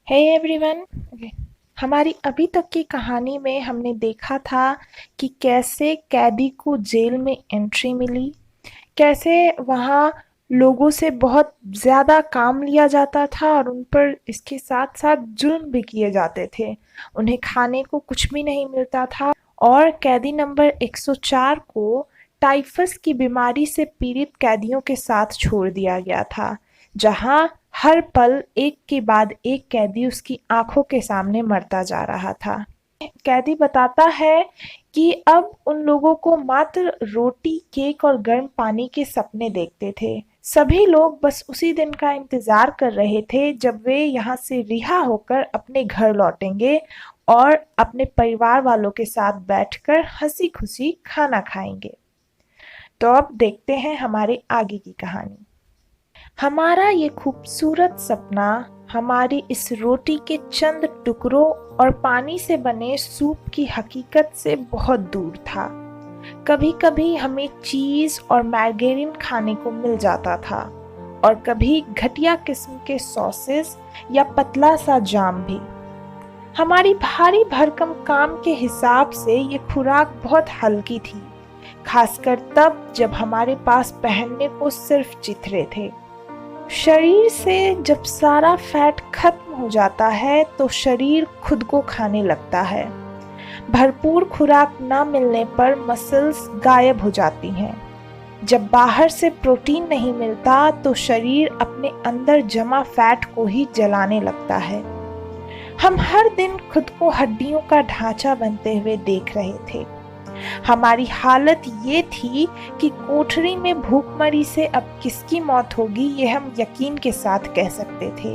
Hey everyone. हमारी अभी तक की कहानी में हमने देखा था कि कैसे कैदी को जेल में एंट्री मिली, कैसे वहाँ लोगों से बहुत ज़्यादा काम लिया जाता था और उन पर इसके साथ साथ जुल्म भी किए जाते थे। उन्हें खाने को कुछ भी नहीं मिलता था और कैदी नंबर 104 को टाइफस की बीमारी से पीड़ित कैदियों के साथ छोड़ दिया गया था, जहाँ हर पल एक के बाद एक कैदी उसकी आंखों के सामने मरता जा रहा था। कैदी बताता है कि अब उन लोगों को मात्र रोटी, केक और गर्म पानी के सपने देखते थे। सभी लोग बस उसी दिन का इंतजार कर रहे थे जब वे यहाँ से रिहा होकर अपने घर लौटेंगे और अपने परिवार वालों के साथ बैठकर हंसी खुशी खाना खाएंगे। तो अब देखते हैं हमारे आगे की कहानी। हमारा ये खूबसूरत सपना हमारी इस रोटी के चंद टुकड़ों और पानी से बने सूप की हकीकत से बहुत दूर था। कभी-कभी हमें चीज और मार्गेरिन खाने को मिल जाता था और कभी घटिया किस्म के सॉसेस या पतला सा जाम भी। हमारी भारी भरकम काम के हिसाब से ये खुराक बहुत हल्की थी, खासकर तब जब हमारे पास पहनने को सिर्फ चिथड़े थे। शरीर से जब सारा फैट खत्म हो जाता है तो शरीर खुद को खाने लगता है। भरपूर खुराक ना मिलने पर मसल्स गायब हो जाती हैं। जब बाहर से प्रोटीन नहीं मिलता तो शरीर अपने अंदर जमा फैट को ही जलाने लगता है। हम हर दिन खुद को हड्डियों का ढांचा बनते हुए देख रहे थे। हमारी हालत ये थी कि कोठरी में भूखमरी से अब किसकी मौत होगी ये हम यकीन के साथ कह सकते थे।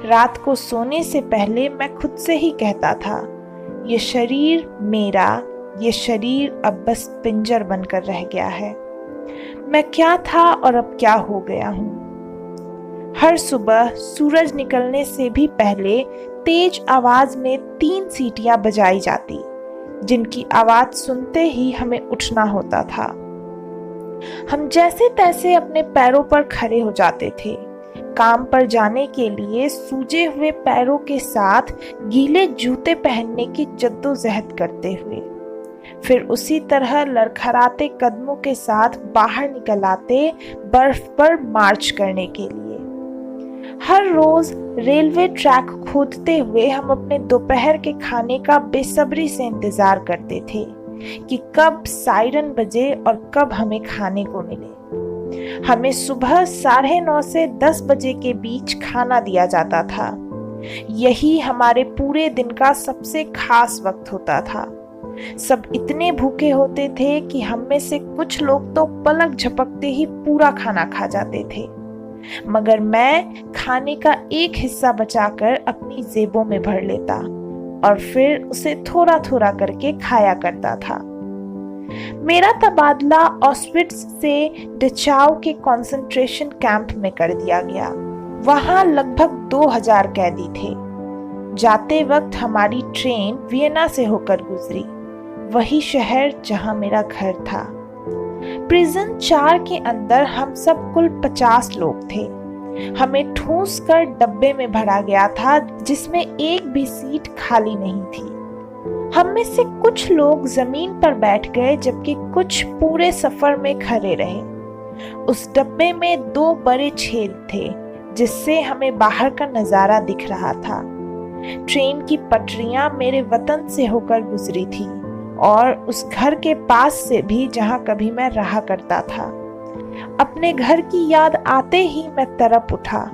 रात को सोने से पहले मैं खुद से ही कहता था, ये शरीर मेरा, ये शरीर अब बस पिंजर बनकर रह गया है। मैं क्या था और अब क्या हो गया हूँ। हर सुबह सूरज निकलने से भी पहले तेज आवाज में 3 सीटियां बजाई जाती, जिनकी आवाज सुनते ही हमें उठना होता था। हम जैसे तैसे अपने पैरों पर खड़े हो जाते थे, काम पर जाने के लिए सूजे हुए पैरों के साथ गीले जूते पहनने की जद्दोजहद करते हुए। फिर उसी तरह लड़खड़ाते कदमों के साथ बाहर निकल आते बर्फ पर मार्च करने के लिए। हर रोज रेलवे ट्रैक खोदते हुए हम अपने दोपहर के खाने का बेसब्री से इंतजार करते थे कि कब सायरन बजे और कब हमें खाने को मिले। हमें सुबह 9:30 से 10 बजे के बीच खाना दिया जाता था। यही हमारे पूरे दिन का सबसे खास वक्त होता था। सब इतने भूखे होते थे कि हम में से कुछ लोग तो पलक झपकते ही पूरा खाना खा जाते थे, मगर मैं खाने का एक हिस्सा बचाकर अपनी जेबों में भर लेता और फिर उसे थोड़ा थोड़ा करके खाया करता था। मेरा तबादला ऑस्विट्स से डचाउ के कंसंट्रेशन कैंप में कर दिया गया। वहां लगभग 2000 कैदी थे। जाते वक्त हमारी ट्रेन वियना से होकर गुजरी, वही शहर जहां मेरा घर था। प्रिजन 4 के अंदर हम सब कुल 50 लोग थे। हमें ठूंस कर डब्बे में भरा गया था जिसमें एक भी सीट खाली नहीं थी। हम में से कुछ लोग जमीन पर बैठ गए जबकि कुछ पूरे सफर में खड़े रहे। उस डब्बे में 2 बड़े छेद थे जिससे हमें बाहर का नजारा दिख रहा था। ट्रेन की पटरियां मेरे वतन से होकर गुजरी थी और उस घर के पास से भी जहां कभी मैं रहा करता था। अपने घर की याद आते ही मैं तड़प उठा।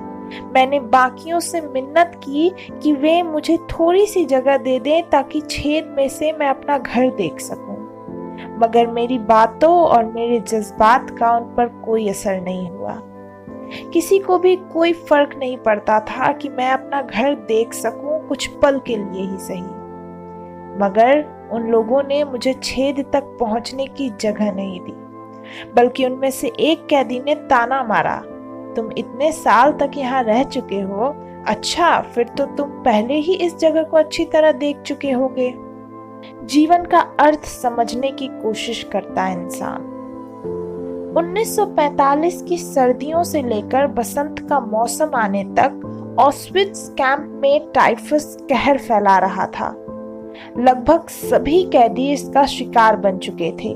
मैंने बाकियों से मिन्नत की कि वे मुझे थोड़ी सी जगह दे दें ताकि छेद में से मैं अपना घर देख सकूं, मगर मेरी बातों और मेरे जज्बात का उन पर कोई असर नहीं हुआ। किसी को भी कोई फर्क नहीं पड़ता था कि मैं अपना घर देख सकूं, कुछ पल के लिए ही सही, मगर उन लोगों ने मुझे छेद तक पहुंचने की जगह नहीं दी। बल्कि उनमें से एक कैदी ने ताना मारा, तुम इतने साल तक यहाँ रह चुके हो, अच्छा फिर तो तुम पहले ही इस जगह को अच्छी तरह देख चुके होगे। जीवन का अर्थ समझने की कोशिश करता इंसान। 1945 की सर्दियों से लेकर बसंत का मौसम आने तक ऑस्विट्स कैंप में टाइफस कहर फैला रहा था। लगभग सभी कैदी इसका शिकार बन चुके थे।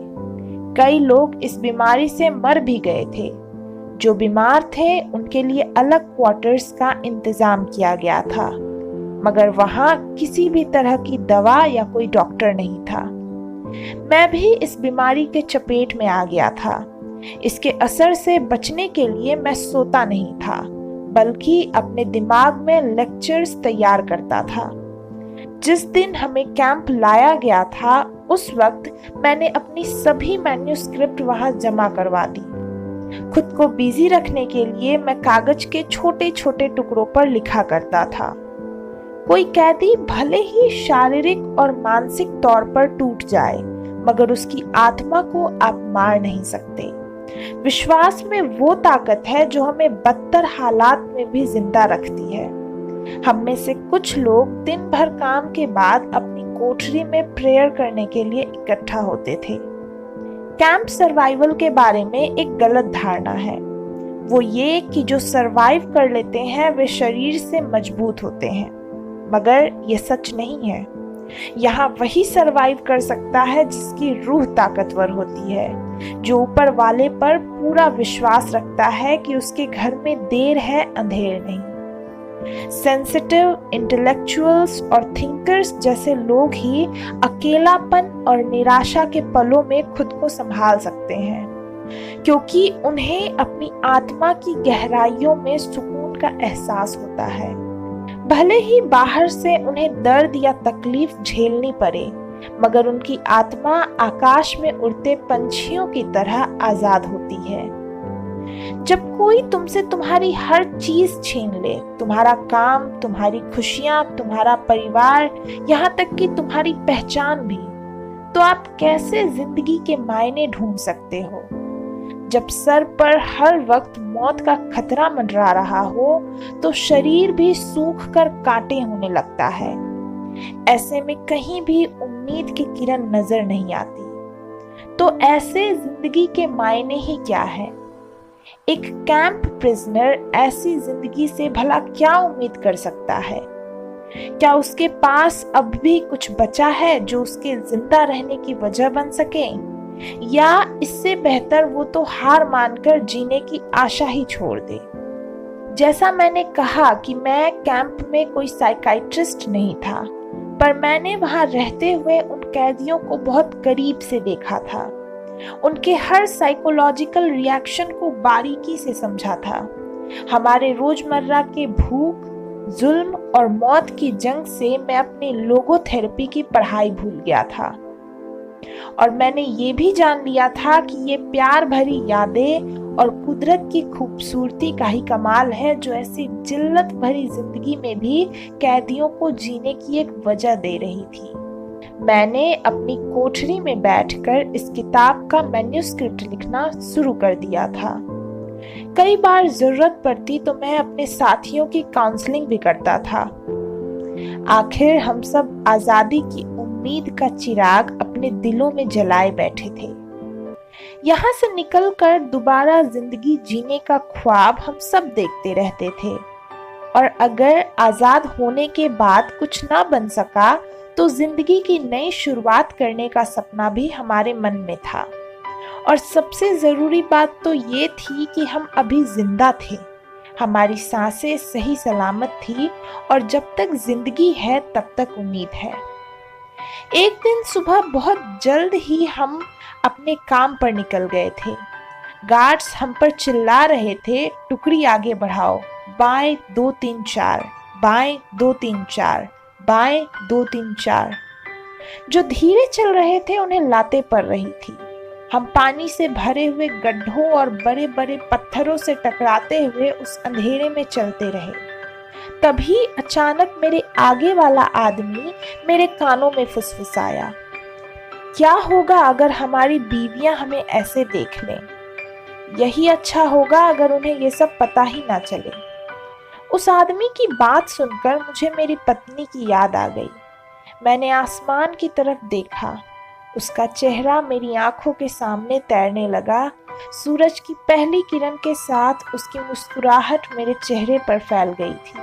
कई लोग इस बीमारी से मर भी गए थे। जो बीमार थे उनके लिए अलग क्वार्टर्स का इंतजाम किया गया था, मगर वहां किसी भी तरह की दवा या कोई डॉक्टर नहीं था। मैं भी इस बीमारी के चपेट में आ गया था। इसके असर से बचने के लिए मैं सोता नहीं था, बल्कि अपने दिमाग में लेक्चर्स तैयार करता था। जिस दिन हमें कैंप लाया गया था, उस वक्त मैंने अपनी सभी मैन्युस्क्रिप्ट वहां जमा करवा दी। खुद को बिजी रखने के लिए मैं कागज के छोटे छोटे टुकड़ों पर लिखा करता था। कोई कैदी भले ही शारीरिक और मानसिक तौर पर टूट जाए, मगर उसकी आत्मा को आप मार नहीं सकते। विश्वास में वो ताकत है जो हमें बदतर हालात में भी जिंदा रखती है। हम में से कुछ लोग दिन भर काम के बाद अपनी कोठरी में प्रेयर करने के लिए इकट्ठा होते थे। कैंप सर्वाइवल के बारे में एक गलत धारणा है। वो ये कि जो सर्वाइव कर लेते हैं वे शरीर से मजबूत होते हैं, मगर ये सच नहीं है। यहाँ वही सरवाइव कर सकता है जिसकी रूह ताकतवर होती है, जो ऊपर वाले पर पूरा विश्वास रखता है कि उसके घर में देर है अंधेर नहीं। सेंसिटिव, इंटेलेक्चुअल्स और थिंकर्स जैसे लोग ही अकेलापन और निराशा के पलों में खुद को संभाल सकते हैं, क्योंकि उन्हें अपनी आत्मा की गहराइयों में सुकून का एहसास होता है। भले ही बाहर से उन्हें दर्द या तकलीफ झेलनी पड़े, मगर उनकी आत्मा आकाश में उड़ते पंछियों की तरह आजाद होती है। जब कोई तुमसे तुम्हारी हर चीज छीन ले, तुम्हारा काम, तुम्हारी खुशियां, तुम्हारा परिवार, यहाँ तक कि तुम्हारी पहचान भी, तो आप कैसे जिंदगी के मायने ढूंढ सकते हो? जब सर पर हर वक्त मौत का खतरा मंडरा रहा हो, तो शरीर भी सूख कर कांटे होने लगता है। ऐसे में कहीं भी उम्मीद की किरण नजर नहीं आती। तो ऐसे जिंदगी के मायने ही क्या है? एक कैंप प्रिजनर ऐसी जिंदगी से भला क्या उम्मीद कर सकता है? क्या उसके पास अब भी कुछ बचा है जो उसके जिंदा रहने की वजह बन सके? या इससे बेहतर वो तो हार मानकर जीने की आशा ही छोड़ दे। जैसा मैंने कहा कि मैं कैंप में कोई साइकाइट्रिस्ट नहीं था, पर मैंने वहां रहते हुए उन कैदियों को बहुत करीब से देखा था। उनके हर साइकोलॉजिकल रिएक्शन को बारीकी से समझा था। हमारे रोजमर्रा के भूख, जुल्म और मौत की जंग से मैं अपनी लोगोथेरेपी की पढ़ाई भूल गया था, और मैंने ये भी जान लिया था कि ये प्यार भरी यादें और कुदरत की खूबसूरती का ही कमाल है जो ऐसी जिल्लत भरी जिंदगी में भी कैदियों को जीने की एक वजह दे रही थी। मैंने अपनी कोठरी में बैठकर इस किताब का मैन्युस्क्रिप्ट लिखना शुरू कर दिया था। कई बार जरूरत पड़ती तो मैं अपने साथियों की काउंसलिंग भी करता था। आखिर हम सब आजादी की उम्मीद का चिराग अपने दिलों में जलाए बैठे थे। यहाँ से निकलकर दोबारा जिंदगी जीने का ख्वाब हम सब देखते रहते थे, और अगर आजाद होने के बाद कुछ ना बन सका तो जिंदगी की नई शुरुआत करने का सपना भी हमारे मन में था। और सबसे जरूरी बात तो ये थी कि हम अभी जिंदा थे, हमारी सांसें सही सलामत थी, और जब तक जिंदगी है तब तक उम्मीद है। एक दिन सुबह बहुत जल्द ही हम अपने काम पर निकल गए थे। गार्ड्स हम पर चिल्ला रहे थे, टुकड़ी आगे बढ़ाओ, बाएं 2 3 4, बाएं 2 3 4, बाएं 2 3 4। जो धीरे चल रहे थे उन्हें लातें पड़ रही थी। हम पानी से भरे हुए गड्ढों और बड़े बड़े पत्थरों से टकराते हुए उस अंधेरे में चलते रहे। तभी अचानक मेरे आगे वाला आदमी मेरे कानों में फुसफुसाया, क्या होगा अगर हमारी बीवियां हमें ऐसे देख लें? यही अच्छा होगा अगर उन्हें ये सब पता ही ना चले। उस आदमी की बात सुनकर मुझे मेरी पत्नी की याद आ गई। मैंने आसमान की तरफ देखा। उसका चेहरा मेरी आंखों के सामने तैरने लगा। सूरज की पहली किरण के साथ उसकी मुस्कुराहट मेरे चेहरे पर फैल गई थी।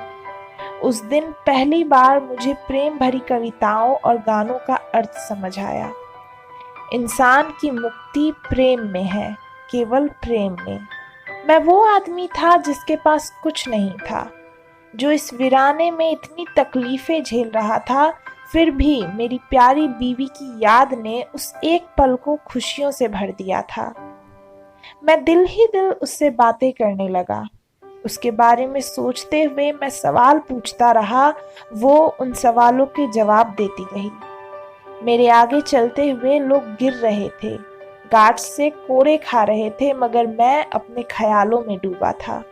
उस दिन पहली बार मुझे प्रेम भरी कविताओं और गानों का अर्थ समझ आया। इंसान की मुक्ति प्रेम में है, केवल प्रेम में। मैं वो आदमी था जिसके पास कुछ नहीं था, जो इस वीराने में इतनी तकलीफें झेल रहा था, फिर भी मेरी प्यारी बीवी की याद ने उस एक पल को खुशियों से भर दिया था। मैं दिल ही दिल उससे बातें करने लगा। उसके बारे में सोचते हुए मैं सवाल पूछता रहा, वो उन सवालों के जवाब देती रही। मेरे आगे चलते हुए लोग गिर रहे थे, गार्ड्स से कोड़े खा रहे थे, मगर मैं अपने ख्यालों में डूबा था।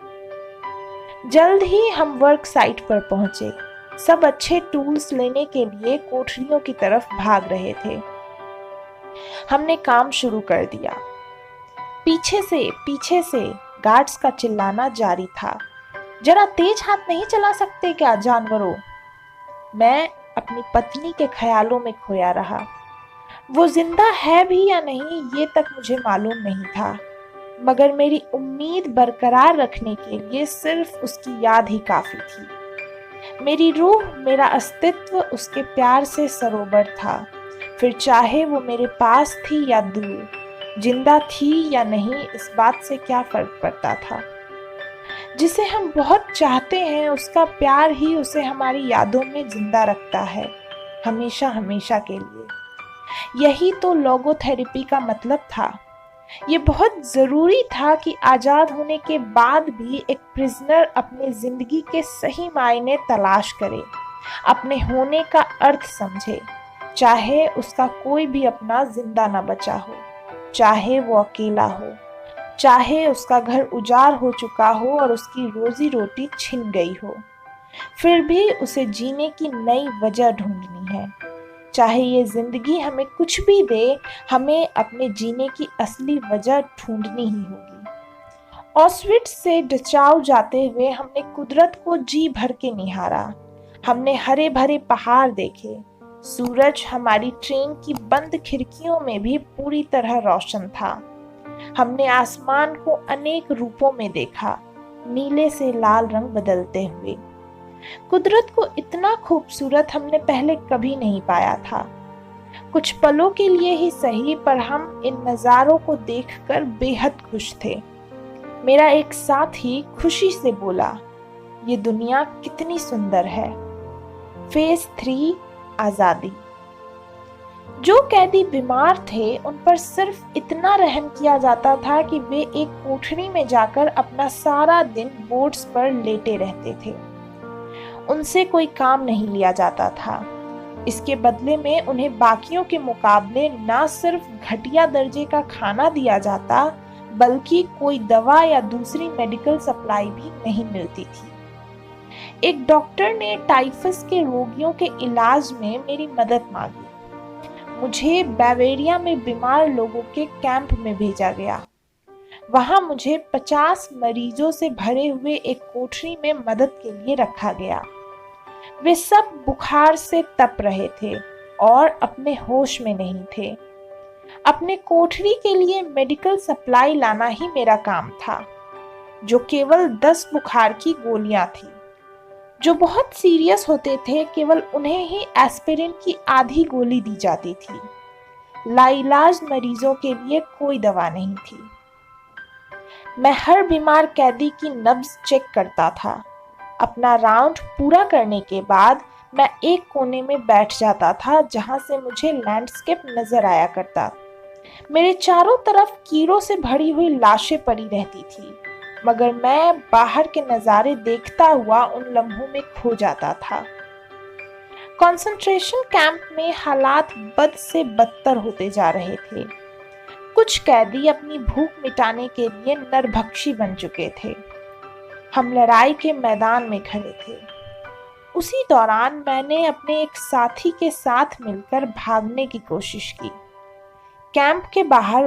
जल्द ही हम वर्क साइट पर पहुंचे। सब अच्छे टूल्स लेने के लिए कोठरियों की तरफ भाग रहे थे। हमने काम शुरू कर दिया। पीछे से गार्ड्स का चिल्लाना जारी था। जरा तेज हाथ नहीं चला सकते क्या जानवरों? मैं अपनी पत्नी के ख्यालों में खोया रहा। वो जिंदा है भी या नहीं ये तक मुझे मालूम नहीं था, मगर मेरी उम्मीद बरकरार रखने के लिए सिर्फ उसकी याद ही काफी थी। मेरी रूह, मेरा अस्तित्व उसके प्यार से सरोवर था। फिर चाहे वो मेरे पास थी या दूर, जिंदा थी या नहीं, इस बात से क्या फर्क पड़ता था। जिसे हम बहुत चाहते हैं उसका प्यार ही उसे हमारी यादों में जिंदा रखता है, हमेशा हमेशा के लिए। यही तो लोगोथेरेपी का मतलब था। ये बहुत जरूरी था कि आजाद होने के बाद भी एक प्रिजनर अपनी जिंदगी के सही मायने तलाश करे, अपने होने का अर्थ समझे, चाहे उसका कोई भी अपना जिंदा ना बचा हो, चाहे वो अकेला हो, चाहे उसका घर उजाड़ हो चुका हो और उसकी रोजी रोटी छिन गई हो, फिर भी उसे जीने की नई वजह ढूंढनी है। चाहे ये जिंदगी हमें कुछ भी दे, हमें अपने जीने की असली वजह ढूंढनी ही होगी। ऑस्विट्स से डचाउ जाते हुए हमने कुदरत को जी भर के निहारा। हमने हरे भरे पहाड़ देखे। सूरज हमारी ट्रेन की बंद खिड़कियों में भी पूरी तरह रोशन था। हमने आसमान को अनेक रूपों में देखा, नीले से लाल रंग बदलते हुए। कुदरत को इतना खूबसूरत हमने पहले कभी नहीं पाया था। कुछ पलों के लिए ही सही, पर हम इन नज़ारों को देखकर बेहद खुश थे। मेरा एक साथी खुशी से बोला, ये दुनिया कितनी सुंदर है। फेज 3, आजादी। जो कैदी बीमार थे उन पर सिर्फ इतना रहम किया जाता था कि वे एक कोठरी में जाकर अपना सारा दिन बोर्ड्स पर लेटे रहते थे। उनसे कोई काम नहीं लिया जाता था। इसके बदले में उन्हें बाकियों के मुकाबले ना सिर्फ घटिया दर्जे का खाना दिया जाता, बल्कि कोई दवा या दूसरी मेडिकल सप्लाई भी नहीं मिलती थी। एक डॉक्टर ने टाइफस के रोगियों के इलाज में मेरी मदद मांगी। मुझे बावेरिया में बीमार लोगों के कैंप में भेजा गया। वहां मुझे 50 मरीजों से भरे हुए एक कोठरी में मदद के लिए रखा गया। वे सब बुखार से तप रहे थे और अपने होश में नहीं थे। अपने कोठरी के लिए मेडिकल सप्लाई लाना ही मेरा काम था, जो केवल 10 बुखार की गोलियां थी। जो बहुत सीरियस होते थे, केवल उन्हें ही एस्पिरिन की आधी गोली दी जाती थी। लाइलाज मरीजों के लिए कोई दवा नहीं थी। मैं हर बीमार कैदी की नब्ज चेक करता था। अपना राउंड पूरा करने के बाद मैं एक कोने में बैठ जाता था, जहां से मुझे लैंडस्केप नजर आया करता। मेरे चारों तरफ कीड़ों से भरी हुई लाशें पड़ी रहती थी, मगर मैं बाहर के नज़ारे देखता हुआ उन लम्हों में खो जाता था। कंसंट्रेशन कैंप में हालात बद से बदतर होते जा रहे थे। कुछ कैदी अपनी भूख मिटाने के लिए नरभक्षी बन चुके थे। हम लड़ाई के मैदान में खड़े थे। उसी दौरान मैंने अपने एक साथी के साथ मिलकर भागने की कोशिश की। कैंप के बाहर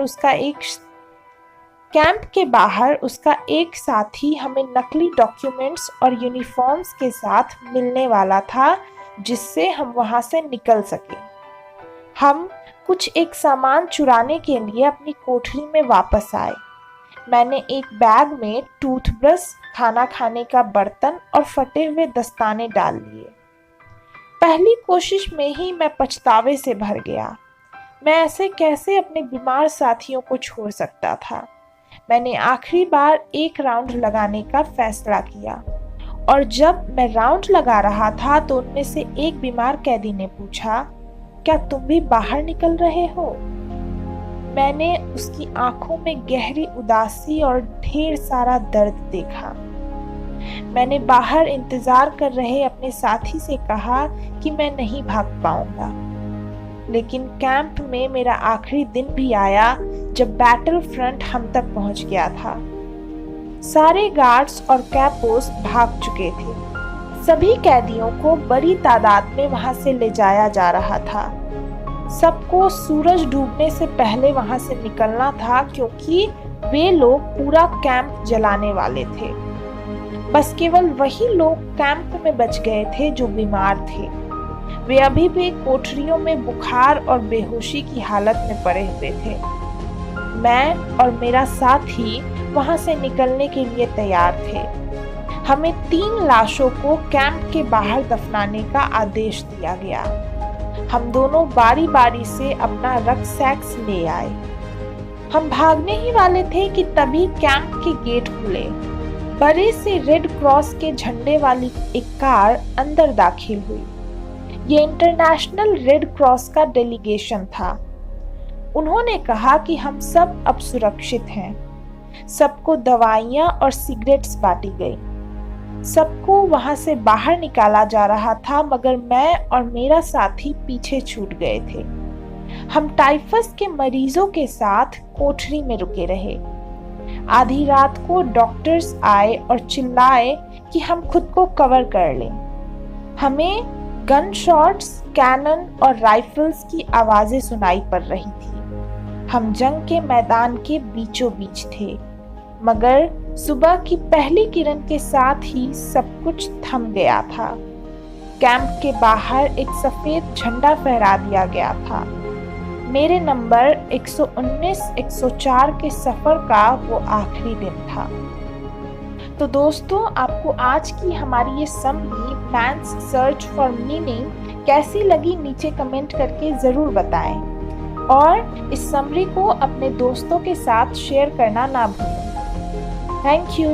उसका एक साथी हमें नकली डॉक्यूमेंट्स और यूनिफॉर्म्स के साथ मिलने वाला था, जिससे हम वहां से निकल सके। हम कुछ एक सामान चुराने के लिए अपनी कोठरी में वापस आए। मैंने एक बैग में टूथब्रश, खाना खाने का बर्तन और फटे हुए दस्ताने डाल लिए। पहली कोशिश में ही मैं पछतावे से भर गया। मैं ऐसे कैसे अपने बीमार साथियों को छोड़ सकता था। मैंने आखिरी बार एक राउंड लगाने का फैसला किया और जब मैं राउंड लगा रहा था तो उनमें से एक बीमार कैदी ने पूछा, क्या तुम भी बाहर निकल रहे हो? मैंने उसकी आंखों में गहरी उदासी और ढेर सारा दर्द देखा। मैंने बाहर इंतजार कर रहे अपने साथी से कहा कि मैं नहीं भाग पाऊंगा। लेकिन कैंप में मेरा आखिरी दिन भी आया जब बैटल फ्रंट हम तक पहुंच गया था। सारे गार्ड्स और कैपोस भाग चुके थे। सभी कैदियों को बड़ी तादाद में वहां से ले जाया जा रहा था। सबको सूरज डूबने से पहले वहां से निकलना था क्योंकि वे लोग पूरा कैंप जलाने वाले थे। बस केवल वही लोग कैंप में बच गए थे जो बीमार थे। वे अभी भी कोठरियों में बुखार और बेहोशी की हालत में पड़े हुए थे। मैं और मेरा साथी वहां से निकलने के लिए तैयार थे। हमें 3 लाशों को कैंप के बाहर दफनाने का आदेश दिया गया। हम दोनों बारी बारी से अपना रक्सैक्स ले आए। हम भागने ही वाले थे कि तभी कैंप के गेट खुले। बड़े से रेड क्रॉस के झंडे वाली एक कार अंदर दाखिल हुई। ये इंटरनेशनल रेड क्रॉस का डेलीगेशन था। उन्होंने कहा कि हम सब अब सुरक्षित हैं। सबको दवाइयां और सिगरेट्स बांटी गई। सबको वहां से बाहर निकाला जा रहा था मगर मैं और मेरा साथी पीछे छूट गए थे। हम टाइफस के मरीजों के साथ कोठरी में रुके रहे। आधी रात को डॉक्टर्स आए और चिल्लाए कि हम खुद को कवर कर लें। हमें गन शॉट्स, कैनन और राइफल्स की आवाजें सुनाई पड़ रही थी। हम जंग के मैदान के बीचों बीच थे मगर सुबह की पहली किरण के साथ ही सब कुछ थम गया था। कैंप के बाहर एक सफेद झंडा फहरा दिया गया था। मेरे नंबर 119-104 के सफर का वो आखिरी दिन था। तो दोस्तों, आपको आज की हमारी ये summary man's search for meaning कैसी लगी नीचे कमेंट करके ज़रूर बताएं और इस समरी को अपने दोस्तों के साथ शेयर करना ना भूलें। Thank you.